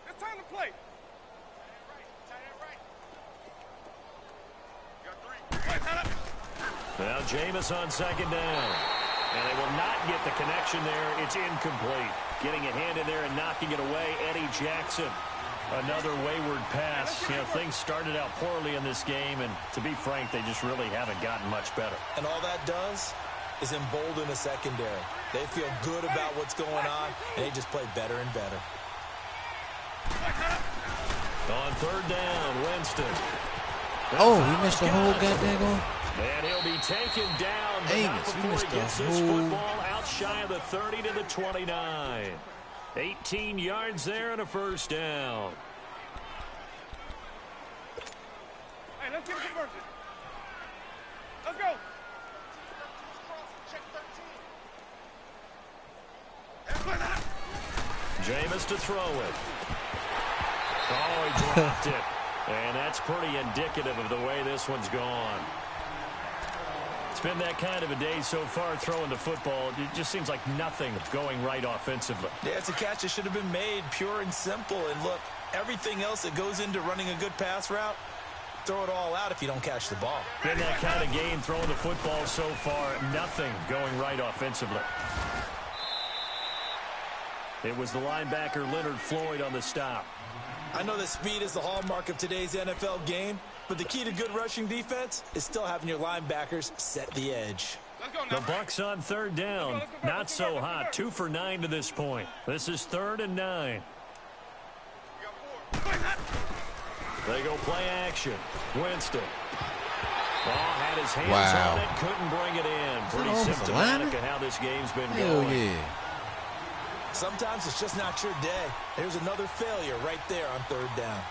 It's time to play. Now Jameis on second down. And they will not get the connection there. It's incomplete. Getting a hand in there and knocking it away, Eddie Jackson. Another wayward pass. You know, things started out poorly in this game, and to be frank, they just really haven't gotten much better. And all that does is embolden the secondary. They feel good about what's going on, and they just play better and better. On third down, Winston. Oh, he missed the whole goddamn goal. And he'll be taken down, but not Amos, he before missed he gets the this whole- football out shy of the 30 to the 29. 18 yards there and a first down. Hey, let's get a conversion. Let's go. Jameis to throw it. Oh, he dropped it. And that's pretty indicative of the way this one's gone. It's been that kind of a day so far throwing the football. It just seems like nothing going right offensively. Yeah, it's a catch that should have been made, pure and simple. And look, everything else that goes into running a good pass route, throw it all out if you don't catch the ball. In that kind of game, throwing the football so far, nothing going right offensively. It was the linebacker Leonard Floyd on the stop. I know that speed is the hallmark of today's NFL game, but the key to good rushing defense is still having your linebackers set the edge. The Bucs on third down. Not so hot. 2 for 9 to this point. This is 3rd and 9. They go play action. Winston. Ball had his hands on it. Couldn't bring it in. Pretty symptomatic of how this game's been going. Hell yeah. Sometimes it's just not your day. There's another failure right there on third down.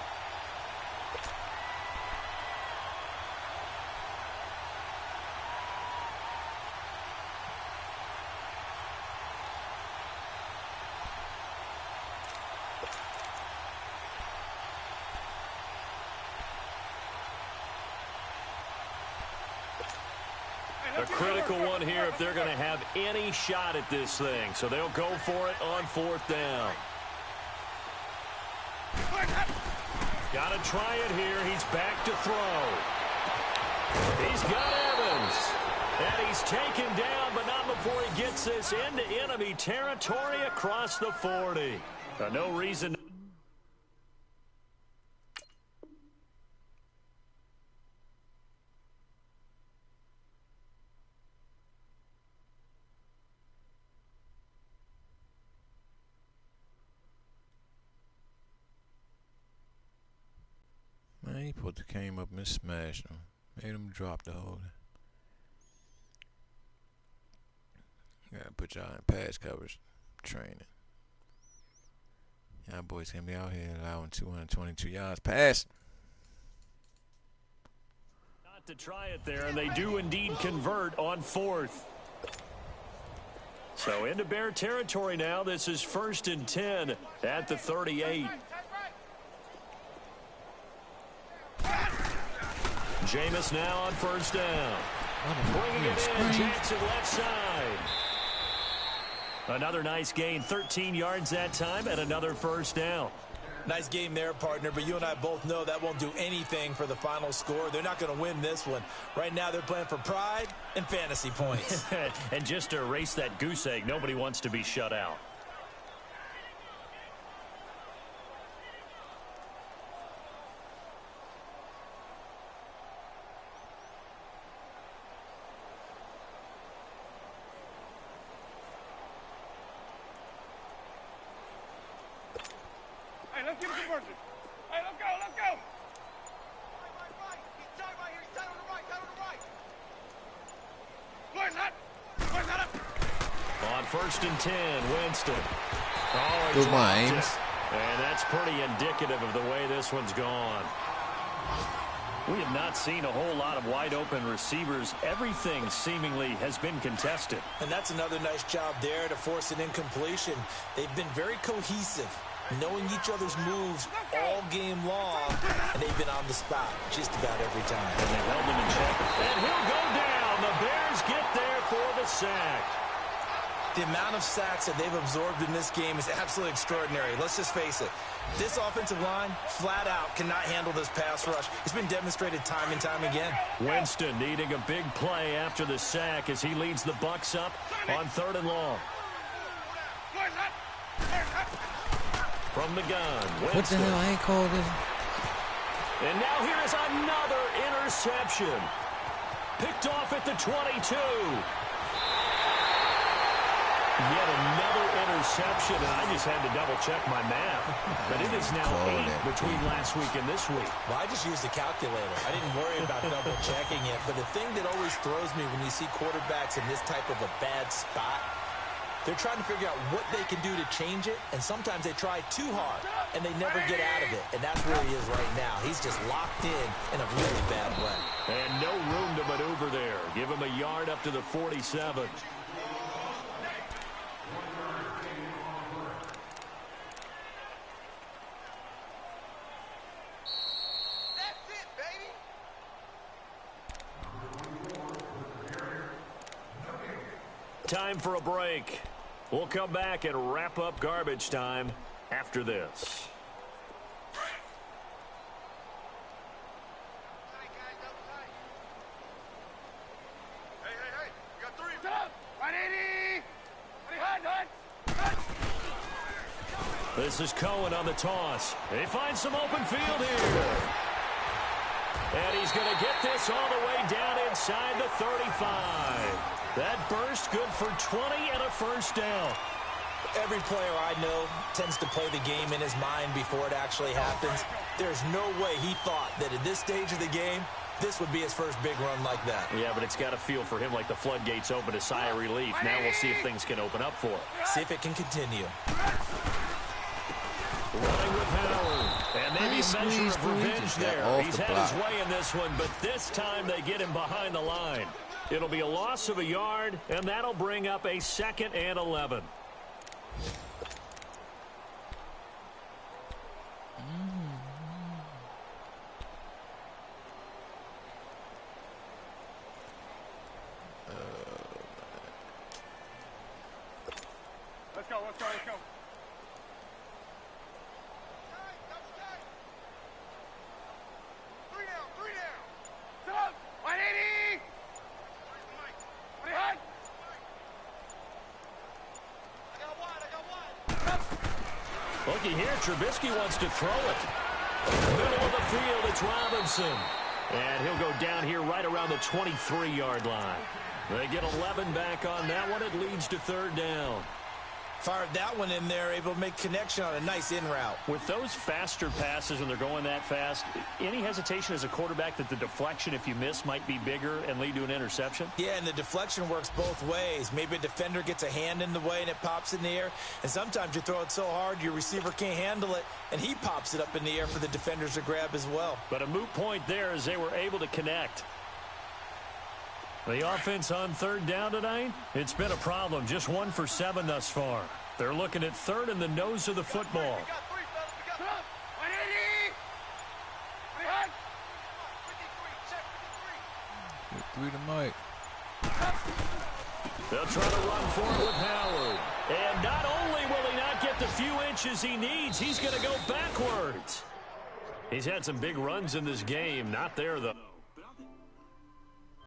A critical one here if they're going to have any shot at this thing. So they'll go for it on 4th down. Got to try it here. He's back to throw. He's got Evans. And he's taken down, but not before he gets this into enemy territory across the 40. No reason. Man, he came up and smashed him. Made him drop the hold. Gotta put y'all in pass coverage training. Y'all boys can be out here allowing 222 yards pass. Not to try it there, and they do indeed convert on 4th. So into Bear territory now. This is 1st and 10 at the 38. Jameis now on 1st down. Bringing it in, Jackson left side. Another nice gain, 13 yards that time, and another 1st down. Nice game there, partner, but you and I both know that won't do anything for the final score. They're not going to win this one. Right now, they're playing for pride and fantasy points. And just to erase that goose egg, nobody wants to be shut out. Let's get a conversion. Hey, let's go, let's go. Right. He's tight right here. He's tight on the right, tight on the right. Floyd's hot. Floyd's hot up. On 1st and 10, Winston. Good lines. And that's pretty indicative of the way this one's gone. We have not seen a whole lot of wide-open receivers. Everything seemingly has been contested. And that's another nice job there to force an incompletion. They've been very cohesive, knowing each other's moves all game long, and they've been on the spot just about every time. And they held him in check. And he'll go down. The Bears get there for the sack. The amount of sacks that they've absorbed in this game is absolutely extraordinary. Let's just face it. This offensive line, flat out, cannot handle this pass rush. It's been demonstrated time and time again. Winston needing a big play after the sack as he leads the Bucs up on 3rd and long. From the gun, Winston. What the hell? I ain't called this. And now here is another interception. Picked off at the 22. Yet another interception, and I just had to double-check my math. But it is now 8 between last week and this week. Well, I just used a calculator. I didn't worry about double-checking it. But the thing that always throws me when you see quarterbacks in this type of a bad spot, they're trying to figure out what they can do to change it, and sometimes they try too hard, and they never get out of it. And that's where he is right now. He's just locked in a really bad way. And no room to maneuver there. Give him a yard up to the 47. Time for a break. We'll come back and wrap up garbage time after this. Hey. You got 3. Stop. 180. Hut. This is Cohen on the toss. He finds some open field here. And he's going to get this all the way down inside the 35. That burst good for 20 and a 1st down. Every player I know tends to play the game in his mind before it actually happens. There's no way he thought that at this stage of the game, this would be his first big run like that. Yeah, but it's got to feel for him like the floodgates open, a sigh of relief. Now we'll see if things can open up for him. See if it can continue. Running with Howard. And maybe a measure of revenge there. He's had his way in this one, but this time they get him behind the line. It'll be a loss of a yard, and that'll bring up a 2nd and 11. Let's go. 3 down. Stop. 180. Looky here, Trubisky wants to throw it. Middle of the field, it's Robinson. And he'll go down here right around the 23-yard line. They get 11 back on that one. It leads to third down. Fired that one in there, able to make connection on a nice in route. With those faster passes when they're going that fast, any hesitation as a quarterback that the deflection, if you miss, might be bigger and lead to an interception? Yeah, and the deflection works both ways. Maybe a defender gets a hand in the way and it pops in the air. And sometimes you throw it so hard your receiver can't handle it, and he pops it up in the air for the defenders to grab as well. But a moot point there as they were able to connect. The offense on third down tonight, it's been a problem. Just 1 for 7 thus far. They're looking at third in the nose of the football. We got 3, fellas. We got 180. 3 300. Check 53. to Mike. They'll try to run for it with Howard. And not only will he not get the few inches he needs, he's going to go backwards. He's had some big runs in this game. Not there, though.